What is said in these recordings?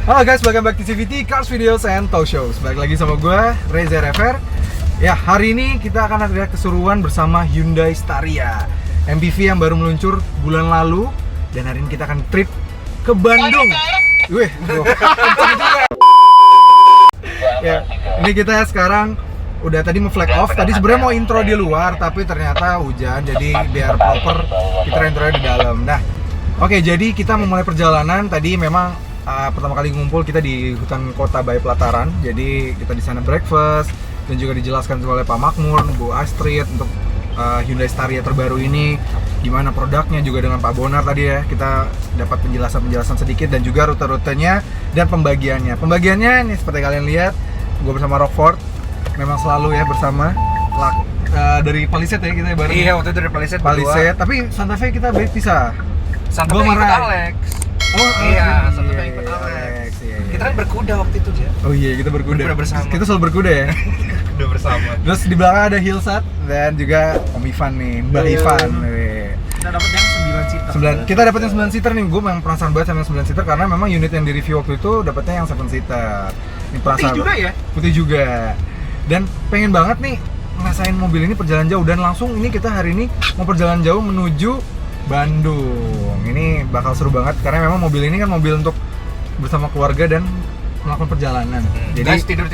Halo guys, welcome back to CVT Cars Videos and Talk Shows. Balik lagi sama gue, Reza Rever. Ya, hari ini kita akan ada keseruan bersama Hyundai Staria MPV yang baru meluncur bulan lalu. Dan hari ini kita akan trip ke Bandung. Wih, ya, ini kita sekarang udah tadi mau flag off. Tadi sebenarnya mau intro di luar, tapi ternyata hujan. Jadi biar proper, kita intro di dalam. Nah, oke, jadi kita memulai perjalanan. Tadi memang pertama kali ngumpul kita di hutan kota Bayi Pelataran. Jadi kita di sana breakfast dan juga dijelaskan oleh Pak Makmur, Bu Astrid untuk Hyundai Staria terbaru ini, gimana produknya, juga dengan Pak Bonar tadi ya. Kita dapat penjelasan sedikit dan juga rute-rutenya dan pembagiannya. Pembagiannya ini seperti kalian lihat, gue bersama Rockford memang selalu ya bersama dari Palisade ya kita bareng. Iya, waktu itu dari Palisade, tapi Santa Fe kita pisah. Santa Fe ikut Alex. Oh iya, Santa Fe ikut Alex. Iya. Kita kan berkuda waktu itu ya. Oh iya, kita berkuda. Bersama. Kita selalu berkuda ya. Udah bersama. Terus di belakang ada Hillsat dan juga Om Ivan nih, Mbak Ivan. Kita dapat yang 9 seater. Kita dapat yang 9 seater nih. Gue memang penasaran banget sama yang 9 seater karena memang unit yang di review waktu itu dapatnya yang 7 seater. Ini Putih juga ya? Putih juga. Dan pengen banget nih ngerasain mobil ini perjalanan jauh, dan langsung ini kita hari ini mau perjalanan jauh menuju Bandung. Ini bakal seru banget karena memang mobil ini kan mobil untuk bersama keluarga dan melakukan perjalanan. Jadi Guys, tidur.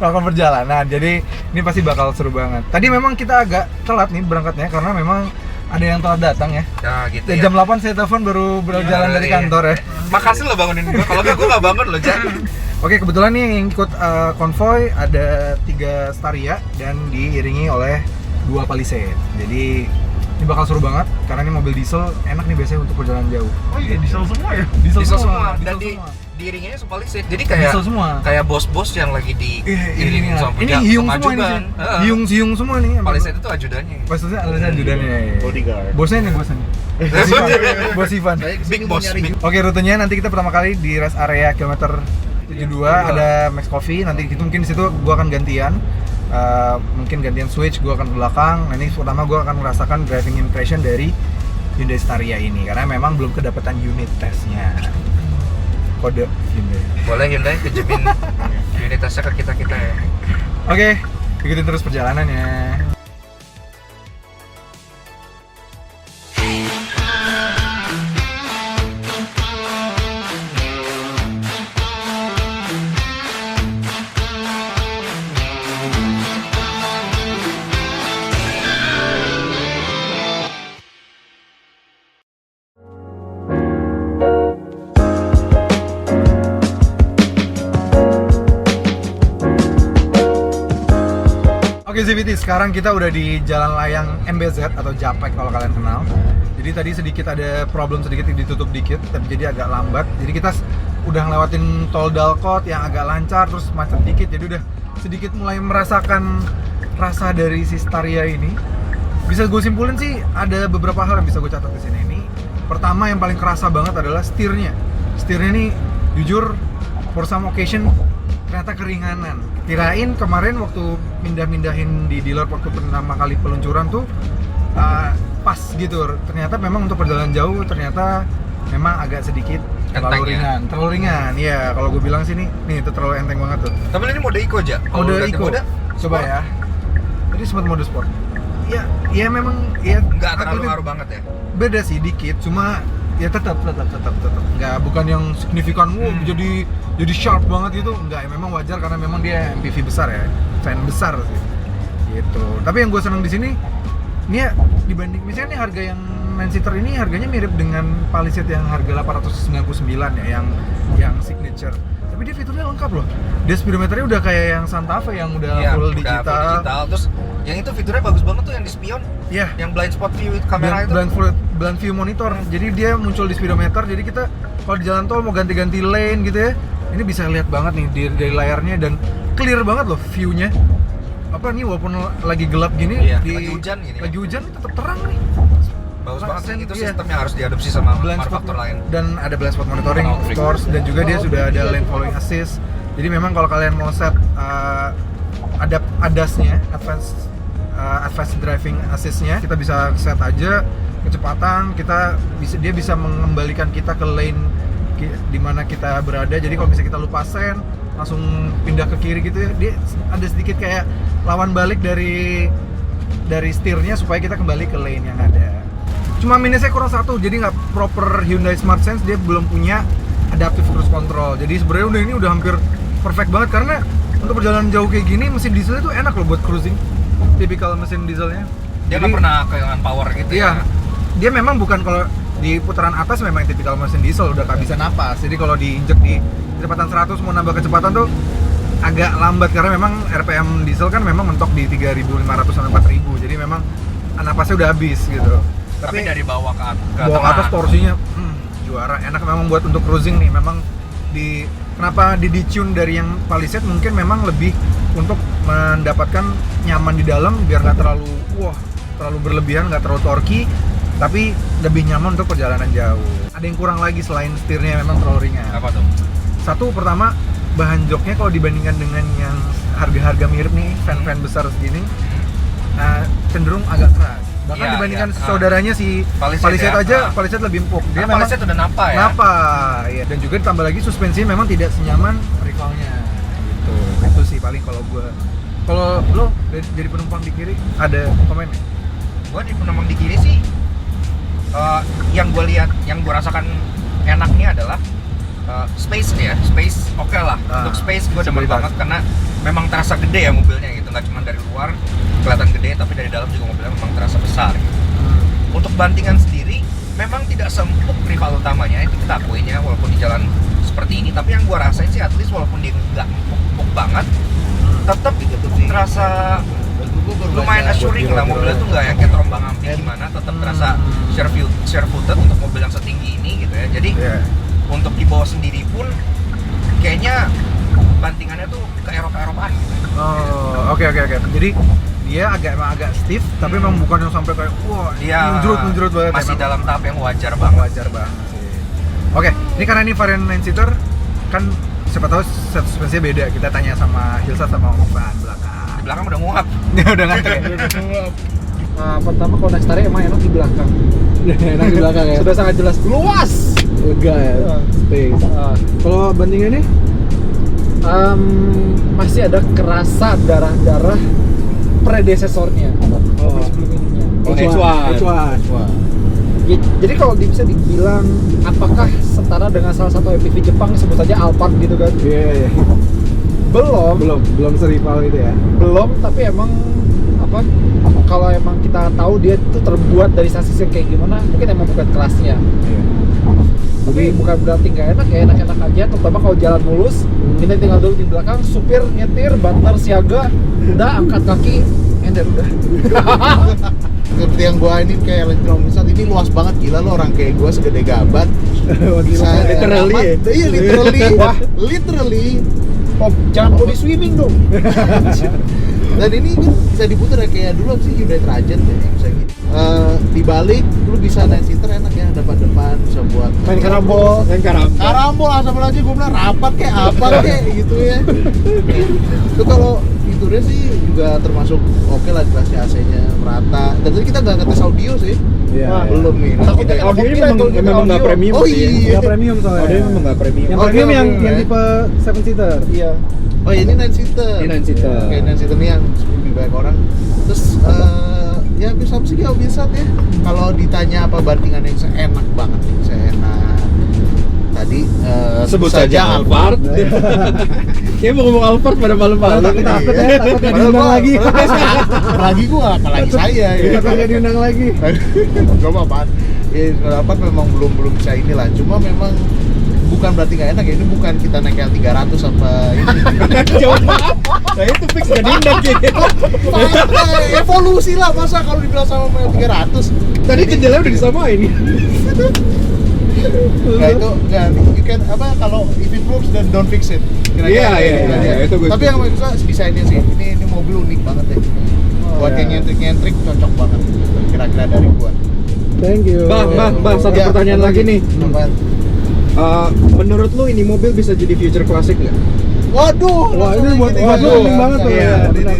melakukan perjalanan. Jadi ini pasti bakal seru banget. Tadi memang kita agak telat nih berangkatnya karena memang ada yang telat datang ya. Nah, gitu ya. Jam 8 saya telepon baru berjalan dari kantor ya. Makasih lo bangunin gue. Kalau gue nggak bangun lo, Jan. Oke, kebetulan nih yang ikut konvoy ada 3 Staria dan diiringi oleh 2 Palisade. Jadi ini bakal seru banget karena ini mobil diesel, enak nih biasanya untuk perjalanan jauh. Oh iya, diesel semua ya? Diesel semua. diesel Dan semua. diiringinya sama Palisade. Jadi kayak Diesel semua. Kayak bos-bos yang lagi diiringin sama ini hiung semua ini ajudan. sih. Hiung semua nih. Palisade itu ajudannya. Maksudnya alasan ajudannya. Bodyguard. Bosnya nih. Bos Ivan. Big boss. Oke, rutenya nanti kita pertama kali di rest area kilometer 72 ada Max Coffee. Nanti itu mungkin di situ gua akan gantian. Mungkin gantian switch, gue akan ke belakang. Nah, ini pertama gue akan merasakan driving impression dari Hyundai Staria ini karena memang belum kedapatan unit testnya. Kode Hyundai. Boleh Hyundai pinjemin unit tesnya ke kita ya. Oke, ikutin terus perjalanannya. Oke CVT, sekarang kita udah di Jalan Layang MBZ atau Japek kalau kalian kenal. Jadi tadi sedikit ada problem sedikit, ditutup dikit, tapi jadi agak lambat. Jadi kita udah ngelewatin tol Dalkot yang agak lancar, terus macet dikit. Jadi udah sedikit mulai merasakan rasa dari si Staria ini. Bisa gue simpulin sih ada beberapa hal yang bisa gue catat di sini. Ini pertama yang paling kerasa banget adalah setirnya. Setirnya nih jujur for some occasion ternyata keringanan. Kirain kemarin waktu mindahin di dealer waktu pertama kali peluncuran tuh pas gitu. Ternyata memang untuk perjalanan jauh ternyata memang agak sedikit terlalu ringan. Iya, kalau gue bilang sih nih itu terlalu enteng banget tuh. Tapi ini mode eco aja. Mode eco. Coba ya. Tadi sempat mode sport. Iya memang ya nggak terlalu ngaruh banget ya. Beda sih dikit, cuma ya tetap nggak, bukan yang signifikan jadi sharp banget gitu, nggak ya, memang wajar karena memang dia MPV besar ya, fan besar sih gitu. Tapi yang gue seneng di sini ini ya, dibanding misalnya nih harga yang 9 seater ini harganya mirip dengan Palisade yang harga 899 ya, yang signature, tapi dia fiturnya lengkap loh. Dia speedometernya udah kayak yang Santa Fe yang udah full digital. Terus yang itu fiturnya bagus banget tuh yang di spion. Iya. Yang blind spot view kamera itu. Blind view monitor. Jadi dia muncul di speedometer. Jadi kita kalau di jalan tol mau ganti-ganti lane gitu ya, ini bisa lihat banget nih dari layarnya dan clear banget loh view-nya. Apa nih walaupun lagi gelap gini, lagi hujan tetap terang nih. Bagus banget sih, itu sistem yang harus diadopsi sama manufaktur lain. Dan ada blind spot monitoring of course, dan juga dia sudah ada lane following assist. Jadi memang kalau kalian mau set ada ADAS-nya, advanced driving assist-nya, kita bisa set aja kecepatan, dia bisa mengembalikan kita ke lane di mana kita berada. Jadi kalau misalnya kita lupa sen, langsung pindah ke kiri gitu ya, dia ada sedikit kayak lawan balik dari setirnya supaya kita kembali ke lane yang ada. Cuma minusnya kurang satu, jadi nggak proper Hyundai Smart Sense, dia belum punya adaptive cruise control. Jadi sebenarnya ini udah hampir perfect banget karena untuk perjalanan jauh kayak gini mesin diesel itu enak loh buat cruising. Tipikal mesin dieselnya. Dia nggak pernah kehilangan power gitu Iya. Dia memang bukan, kalau di putaran atas memang tipikal mesin diesel udah nggak bisa napas. Jadi kalau diinjek di kecepatan 100 mau nambah kecepatan tuh agak lambat karena memang RPM diesel kan memang mentok di 3.500 sampai 4.000. Jadi memang napasnya udah habis gitu. Tapi dari bawah ke bawah ke atas torsinya juara, enak memang buat untuk cruising nih. Memang kenapa ditune dari yang Palisade mungkin memang lebih untuk mendapatkan nyaman di dalam biar nggak terlalu berlebihan, nggak terlalu torky, tapi lebih nyaman untuk perjalanan jauh. Ada yang kurang lagi selain setirnya memang terlalu ringan. apa tuh? Satu, pertama bahan joknya kalau dibandingkan dengan yang harga-harga mirip nih, van-van besar segini, cenderung agak keras. Bahkan Iya, dibandingkan iya. saudaranya si Palisade ya. aja, Palisade lebih empuk. Dia Karena Palisade udah napa ya? Napa, ya. Dan juga ditambah lagi suspensinya memang tidak senyaman rivalnya. Gitu. Itu sih paling kalau gua. Kalau lo jadi penumpang di kiri ada komen nggak? Gua di penumpang di kiri sih yang gue lihat, yang gue rasakan enaknya adalah space ya, space oke lah. Untuk space gue demen banget karena memang terasa gede ya mobilnya gitu, nggak cuma dari luar kelihatan gede tapi dari dalam juga mobilnya memang terasa besar gitu. Untuk bantingan sendiri memang tidak seempuk rival utamanya, itu kita akuin ya, walaupun di jalan seperti ini. Tapi yang gue rasain sih at least walaupun dia nggak empuk banget, tetap terasa lumayan assuring lah, mobilnya tuh nggak yang kayak terombang ambing gimana, tetap terasa sure footed untuk mobil yang setinggi ini gitu ya. Jadi untuk di bawah sendiri pun kayaknya bantingannya tuh ke Eropa-Eropaan gitu. Oh, oke. Jadi dia agak stiff, tapi memang bukan yang sampai kayak Dia menjurut banget. masih ya, dalam tahap yang wajar banget. Wajar banget sih. Oke, ini karena ini varian 9 seater kan siapa tahu set suspensinya beda. Kita tanya sama Hilsa sama Om Ivan belakang. Di belakang udah nguap. Udah ngantuk ya. Pertama kalau naik tarik emang enak di belakang. Enak di belakang ya. Sudah sangat jelas luas. Lega ya. Space. Kalau bandingannya Masih ada kerasa darah-darah predesesornya. Sebelum ininya. H1. Jadi kalau bisa dibilang apakah setara dengan salah satu MPV Jepang, sebut saja Alphard gitu kan? Iya. Belum serival gitu ya. Belum, tapi emang apa? Kalau emang kita tahu dia itu terbuat dari sasis yang kayak gimana, mungkin emang bukan kelasnya. Iya. Tapi bukan berarti nggak enak ya, enak-enak aja. Terutama kalau jalan mulus, kita tinggal dulu di belakang, supir nyetir, banter siaga, udah angkat kaki, ender udah. Seperti yang gua ini kayak elektromisat ini luas banget, gila lo, orang kayak gua segede gaban bisa Literally ya? iya literally Oh, jangan body swimming dong. dan ini kan bisa diputar ya kayak dulu sih Hyundai Trajet ya, bisa gitu. Dibalik lu bisa naik seater enak ya, depan bisa buat Main karambol. karambol asal aja gue bilang rapat kayak apa kayak gitu ya. Itu kalau fiturnya sih juga termasuk oke lah, dikasih AC-nya merata. Dan tadi kita nggak ngetes audio sih. Wah, Belum nih. Takutnya Kita- audio ini memang nggak premium Oh sih. iya. Nggak premium soalnya. Audio memang nggak premium. Yang Oke, premium yang oke. tipe 7 seater. Iya. Oh ini 9 seater. Ini 9 seater. Oke, 9 seater ini yang lebih banyak orang. Terus ya bisa sih ya bisa ya. Kalau ditanya apa bandingan yang seenak banget nih, seenak. Tadi Sebut saja Alphard. Kayaknya mau ngomong Alphard pada malam-malam. Takut ya, takut nggak diundang lagi. Lagi gua, apalagi saya ya. Takut nggak diundang lagi. Gak apa-apa. Ya, dapat memang belum bisa inilah. Cuma memang bukan berarti nggak enak ya. Ini bukan kita naik yang 300 apa ini. Jauh banget. Nah itu fix gak diundang gitu. Evolusi lah, masa kalau dibilang sama yang 300. Tadi jendelanya udah disamain. Nah itu nggak, you can apa kalau if it moves then don't fix it. Iya, itu gue Tapi yang maksud saya desainnya sih, ini mobil unik banget deh. Buat yang nyentrik cocok banget. Kira-kira dari gua. Thank you. Bang, satu Ya, pertanyaan lagi nih. Apaan? Menurut lu ini mobil bisa jadi future classic nggak? Waduh, Wah, ini langsung buat gini, waduh, waduh. unik banget tuh. Iya, Ya, benar.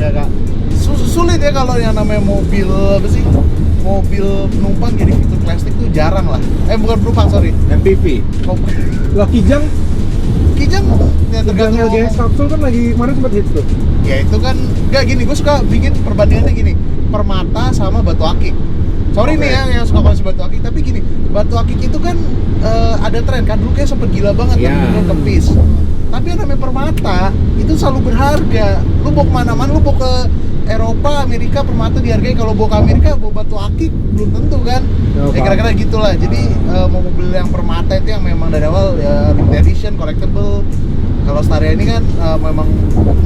benar. Sulit ya kalau yang namanya mobil apa sih? mobil penumpang jadi fitur plastik tuh jarang lah. Bukan penumpang, sorry. MPV. Lah Kijang Ya Kijang tergantung. LGS Capsule kan lagi kemarin sempat hit tuh. Ya itu kan nggak gini, gue suka bikin perbandingannya gini, Permata sama Batu Akik. Sorry nih ya yang suka bahas Batu Akik, tapi gini, Batu Akik itu kan ada tren kan dulu kayak sempet gila banget Iya. kan kepis. Tapi yang namanya Permata itu selalu berharga. Lu bawa kemana-mana, lu bawa ke Eropa, Amerika, Permata dihargai. Kalau bawa ke Amerika, bawa Batu Akik belum tentu kan. Ya kira-kira gitulah. Jadi mau mobil yang Permata itu yang memang dari awal ya limited edition, collectible. Kalau Staria ini kan memang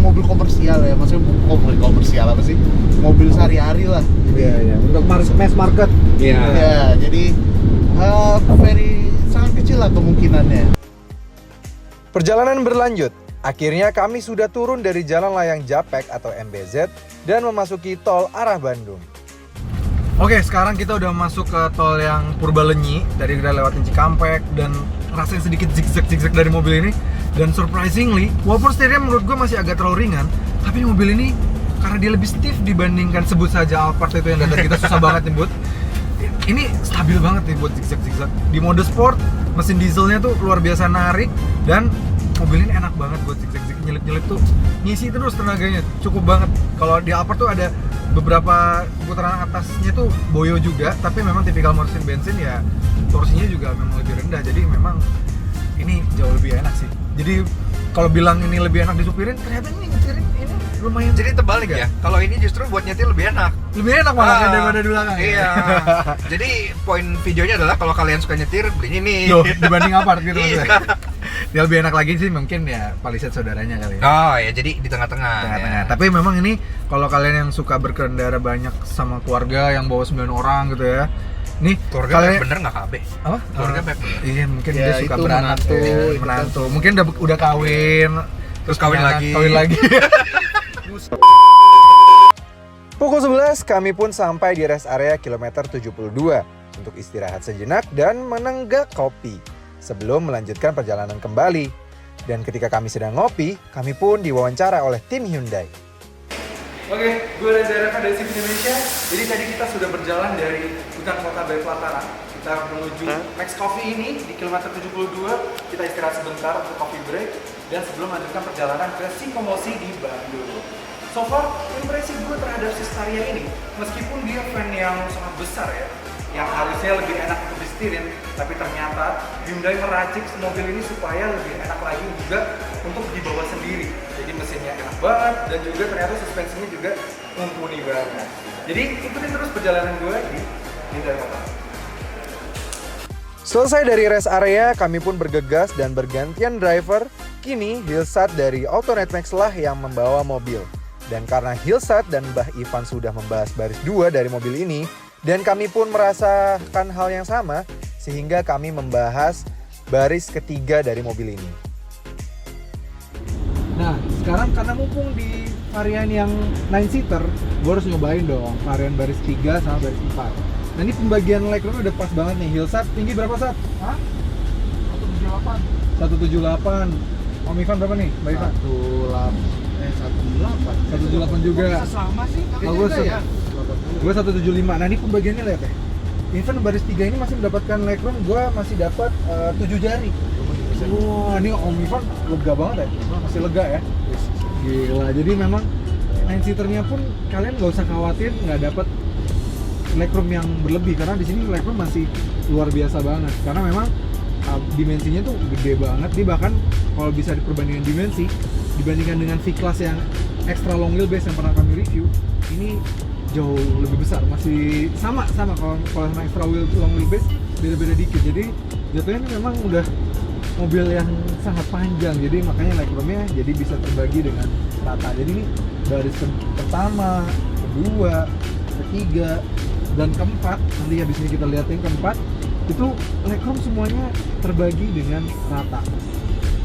mobil komersial ya, maksudnya mobil komersial apa sih? Mobil sehari-hari lah. Iya, untuk mass market. Ya, jadi sangat kecil lah kemungkinannya. Perjalanan berlanjut. Akhirnya kami sudah turun dari Jalan Layang Japek atau MBZ dan memasuki tol arah Bandung. Oke, sekarang kita udah masuk ke tol yang Purbalenyi. Tadi kita lewatin Cikampek dan rasanya sedikit zigzag dari mobil ini. Dan surprisingly, walaupun setirnya menurut gue masih agak terlalu ringan, tapi mobil ini karena dia lebih stiff dibandingkan sebut saja Alphard itu yang tadi kita susah banget nyebut. Ini stabil banget nih buat zigzag. Di mode sport, mesin dieselnya tuh luar biasa narik dan mobil ini enak banget buat zigzag nyelip tuh ngisi terus tenaganya, cukup banget. Kalau di Alphard tuh ada beberapa putaran atasnya tuh boyo juga, tapi memang tipikal mesin bensin ya torsinya juga memang lebih rendah, jadi memang ini jauh lebih enak sih. Jadi kalau bilang ini lebih enak disupirin, ternyata ini nyetirin ini lumayan. Jadi terbalik ya. Kalau ini justru buat nyetir lebih enak. Lebih enak malah daripada di belakang. Iya. Jadi poin videonya adalah kalau kalian suka nyetir, beli ini. Loh, dibanding Alphard gitu Iya. maksudnya. Dia lebih enak lagi sih mungkin ya Palisade saudaranya kali ya. Oh ya, jadi di tengah-tengah. Tengah-tengah. Ya. Tapi memang ini kalau kalian yang suka berkendara banyak sama keluarga yang bawa 9 orang gitu ya. Nih, Keluarga kalian baik bener nggak KB? apa? Keluarga baik bener. Iya, mungkin Ya, dia suka itu beranak menantu, ya, itu menantu. Mungkin udah kawin, Terus kawin punya anak, lagi. Kawin lagi. Pukul 11 kami pun sampai di rest area kilometer 72 untuk istirahat sejenak dan menenggak kopi sebelum melanjutkan perjalanan kembali. Dan ketika kami sedang ngopi, kami pun diwawancara oleh tim Hyundai. Oke, gue Reza Reva dari CV Indonesia. Jadi tadi kita sudah berjalan dari hutan kota Balikpapan. Kita menuju Max Coffee ini di kilometer 72. Kita istirahat sebentar untuk coffee break dan sebelum melanjutkan perjalanan ke Singkomosi di Bandung. So far, impresi gue terhadap si Staria ini, meskipun dia fan yang sangat besar ya, yang harusnya lebih enak untuk disetirin, tapi ternyata Hyundai meracik mobil ini supaya lebih enak lagi juga untuk dibawa sendiri. Jadi mesinnya enak banget dan juga ternyata suspensinya juga mumpuni banget. Jadi ikutin terus perjalanan gue di Hyundai Motor. Selesai dari rest area, kami pun bergegas dan bergantian driver. Kini Hilsat dari AutoNet Max lah yang membawa mobil. Dan karena Hilsat dan Mbah Ivan sudah membahas baris 2 dari mobil ini, dan kami pun merasakan hal yang sama, sehingga kami membahas baris ketiga dari mobil ini. Nah, sekarang karena mumpung di varian yang 9-seater, gue harus nyobain dong varian baris 3 sama baris 4. Nah, ini pembagian legroom udah pas banget nih. Hilsat tinggi berapa, Sat? Hah? 178. 178. Om Ivan berapa nih, Mbak Ivan? 178 juga. Sama sih. Oh, gue 175. Nah, ini pembagiannya lihat ya. Even baris 3 ini masih mendapatkan legroom, gue masih dapat 7 jari. Wah, ini Om Ivan lega banget ya. Masih lega ya. Gila. Jadi memang 9-seaternya pun kalian nggak usah khawatir nggak dapat legroom yang berlebih, karena di sini legroom masih luar biasa banget. Karena memang dimensinya tuh gede banget. Dia bahkan kalau bisa diperbandingkan dimensi dibandingkan dengan V-Class yang extra long wheelbase yang pernah kami review, ini jauh lebih besar. Masih sama kalau sama extra long wheelbase beda-beda dikit. Jadi jatuhnya ini memang udah mobil yang sangat panjang, jadi makanya legroomnya jadi bisa terbagi dengan rata. Jadi ini baris pertama, kedua, ketiga, dan keempat. Nanti habis ini kita lihat yang keempat itu legroom semuanya terbagi dengan rata.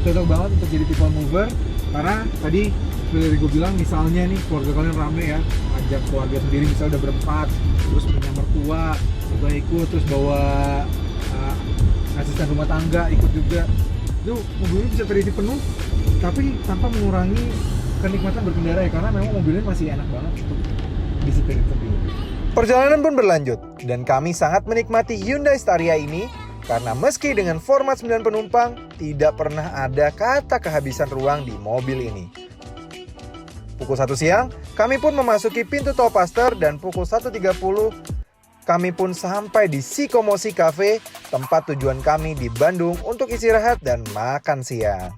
Cocok banget untuk jadi people mover, karena tadi seperti gue bilang, misalnya nih keluarga kalian rame ya, ajak keluarga sendiri misalnya udah berempat, terus punya mertua juga ikut, terus bawa asisten rumah tangga ikut juga, itu mobilnya bisa terisi penuh tapi tanpa mengurangi kenikmatan berkendara ya, karena memang mobilnya masih enak banget untuk disetirin sendiri. Perjalanan pun berlanjut, dan kami sangat menikmati Hyundai Staria ini karena meski dengan format 9 penumpang, tidak pernah ada kata kehabisan ruang di mobil ini. Pukul 1 siang, kami pun memasuki pintu tol Paster dan pukul 1.30, kami pun sampai di Sikomosi Cafe, tempat tujuan kami di Bandung untuk istirahat dan makan siang.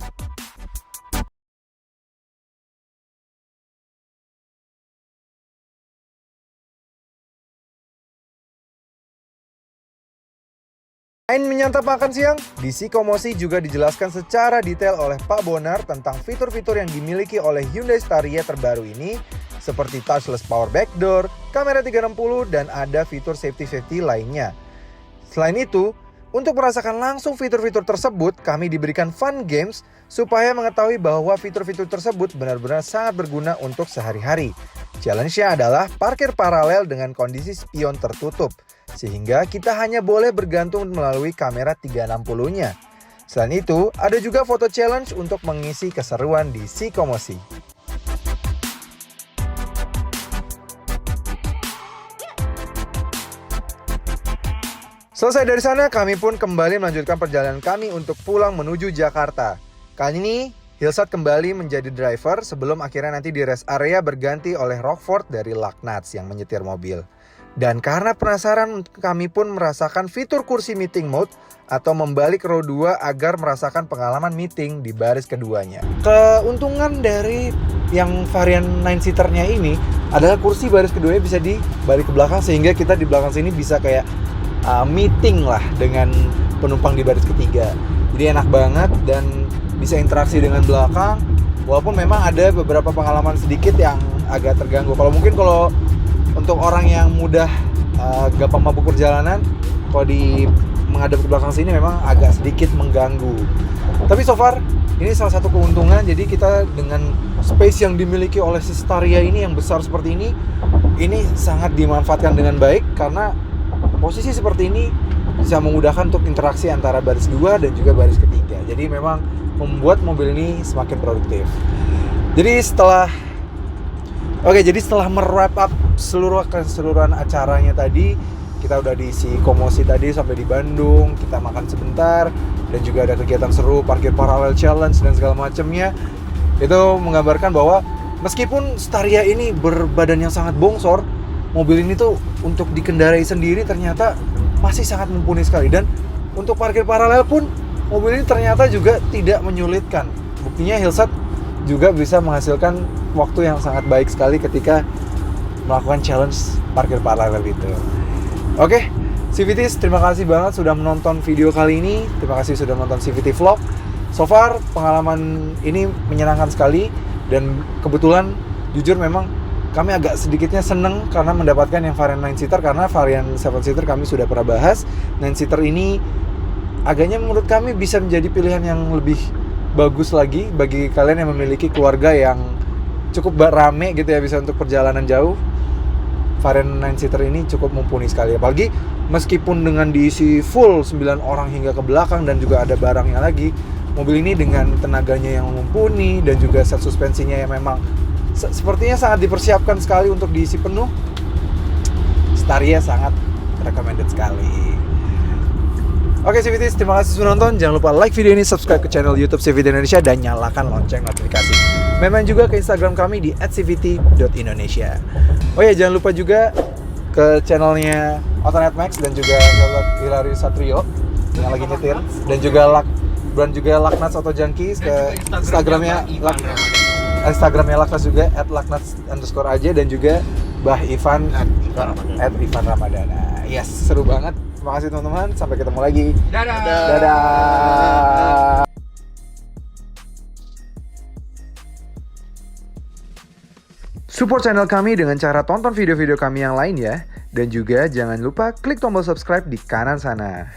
Selain menyantap makan siang, di Sikomosi juga dijelaskan secara detail oleh Pak Bonar tentang fitur-fitur yang dimiliki oleh Hyundai Staria terbaru ini, seperti touchless power back door, kamera 360, dan ada fitur safety lainnya. Selain itu, untuk merasakan langsung fitur-fitur tersebut, kami diberikan fun games supaya mengetahui bahwa fitur-fitur tersebut benar-benar sangat berguna untuk sehari-hari. Challenge-nya adalah parkir paralel dengan kondisi spion tertutup, sehingga kita hanya boleh bergantung melalui kamera 360-nya. Selain itu, ada juga foto challenge untuk mengisi keseruan di Sikomosi. Selesai dari sana, kami pun kembali melanjutkan perjalanan kami untuk pulang menuju Jakarta. Kali ini, Hilsat kembali menjadi driver sebelum akhirnya nanti di rest area berganti oleh Rockford dari Lagnats yang menyetir mobil. Dan karena penasaran, kami pun merasakan fitur kursi meeting mode atau membalik row 2 agar merasakan pengalaman meeting di baris keduanya. Keuntungan dari yang varian 9-seaternya ini adalah kursi baris keduanya bisa dibalik ke belakang sehingga kita di belakang sini bisa kayak meeting lah dengan penumpang di baris ketiga. Jadi enak banget dan bisa interaksi dengan belakang. Walaupun memang ada beberapa pengalaman sedikit yang agak terganggu. Kalau untuk orang yang mudah gampang mabuk perjalanan, kalau menghadap ke belakang sini memang agak sedikit mengganggu. Tapi so far ini salah satu keuntungan. Jadi kita dengan space yang dimiliki oleh si Staria ini yang besar seperti ini sangat dimanfaatkan dengan baik karena posisi seperti ini bisa memudahkan untuk interaksi antara baris 2 dan juga baris ketiga. Jadi memang membuat mobil ini semakin produktif. Jadi setelah merwrap up seluruh keseluruhan acaranya tadi, kita udah di Sikomosi tadi sampai di Bandung, kita makan sebentar dan juga ada kegiatan seru, parkir paralel challenge dan segala macamnya. Itu menggambarkan bahwa meskipun Staria ini berbadan yang sangat bongsor, mobil ini tuh untuk dikendarai sendiri ternyata masih sangat mumpuni sekali. Dan untuk parkir paralel pun mobil ini ternyata juga tidak menyulitkan. Buktinya Hilsat juga bisa menghasilkan waktu yang sangat baik sekali ketika melakukan challenge parkir paralel itu. Oke, CVTs, terima kasih banget sudah menonton video kali ini. Terima kasih sudah menonton CVT Vlog. So far pengalaman ini menyenangkan sekali dan kebetulan jujur memang kami agak sedikitnya seneng karena mendapatkan yang varian 9-seater, karena varian 7-seater kami sudah pernah bahas. 9-seater ini agaknya menurut kami bisa menjadi pilihan yang lebih bagus lagi bagi kalian yang memiliki keluarga yang cukup rame gitu ya, bisa untuk perjalanan jauh. Varian 9-seater ini cukup mumpuni sekali, apalagi meskipun dengan diisi full 9 orang hingga ke belakang dan juga ada barangnya lagi, mobil ini dengan tenaganya yang mumpuni dan juga set suspensinya yang memang sepertinya sangat dipersiapkan sekali untuk diisi penuh. Staria sangat recommended sekali. Oke CVTs, terima kasih sudah nonton. Jangan lupa like video ini, subscribe ke channel YouTube CVT Indonesia dan nyalakan lonceng notifikasi. Main juga ke Instagram kami di @cvt.indonesia. Oh ya, jangan lupa juga ke channelnya Autonet Max dan juga Hilary Satrio yang lagi nyetir, dan juga Lagnats Auto Junkies ke Instagramnya Lagnats juga @lagnats_aj dan juga Bah Ivan @ivanramadana. Yes, seru banget. Terima kasih teman-teman, sampai ketemu lagi. Dadah. Support channel kami dengan cara tonton video-video kami yang lain ya. Dan juga jangan lupa klik tombol subscribe di kanan sana.